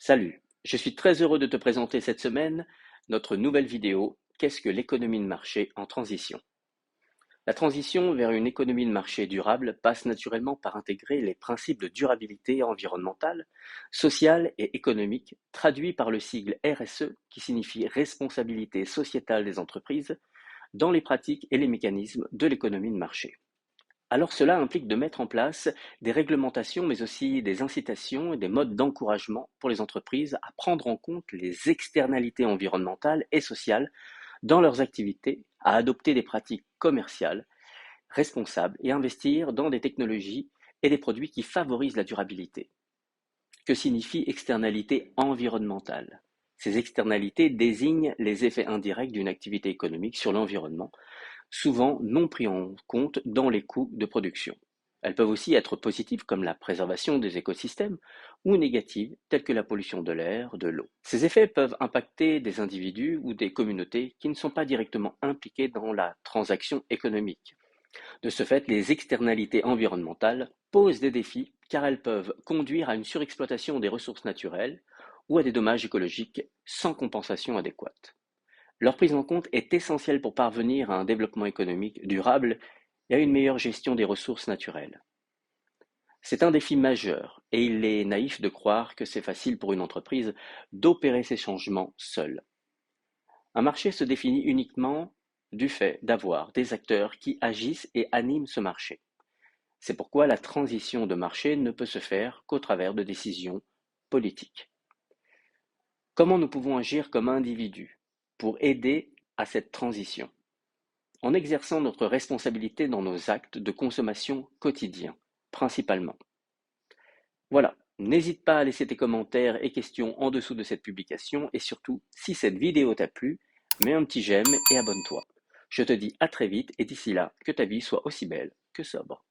Salut, je suis très heureux de te présenter cette semaine notre nouvelle vidéo Qu'est-ce que l'économie de marché en transition? La transition vers une économie de marché durable passe naturellement par intégrer les principes de durabilité environnementale, sociale et économique, traduits par le sigle RSE qui signifie responsabilité sociétale des entreprises, dans les pratiques et les mécanismes de l'économie de marché. Alors cela implique de mettre en place des réglementations, mais aussi des incitations et des modes d'encouragement pour les entreprises à prendre en compte les externalités environnementales et sociales dans leurs activités, à adopter des pratiques commerciales responsables et investir dans des technologies et des produits qui favorisent la durabilité. Que signifie externalité environnementale? Ces externalités désignent les effets indirects d'une activité économique sur l'environnement, souvent non pris en compte dans les coûts de production. Elles peuvent aussi être positives comme la préservation des écosystèmes ou négatives telles que la pollution de l'air, de l'eau. Ces effets peuvent impacter des individus ou des communautés qui ne sont pas directement impliqués dans la transaction économique. De ce fait, les externalités environnementales posent des défis car elles peuvent conduire à une surexploitation des ressources naturelles ou à des dommages écologiques sans compensation adéquate. Leur prise en compte est essentielle pour parvenir à un développement économique durable et à une meilleure gestion des ressources naturelles. C'est un défi majeur et il est naïf de croire que c'est facile pour une entreprise d'opérer ces changements seule. Un marché se définit uniquement du fait d'avoir des acteurs qui agissent et animent ce marché. C'est pourquoi la transition de marché ne peut se faire qu'au travers de décisions politiques. Comment nous pouvons agir comme individus pour aider à cette transition? En exerçant notre responsabilité dans nos actes de consommation quotidiens, principalement. Voilà, n'hésite pas à laisser tes commentaires et questions en dessous de cette publication et surtout, si cette vidéo t'a plu, mets un petit j'aime et abonne-toi. Je te dis à très vite et d'ici là, que ta vie soit aussi belle que sobre.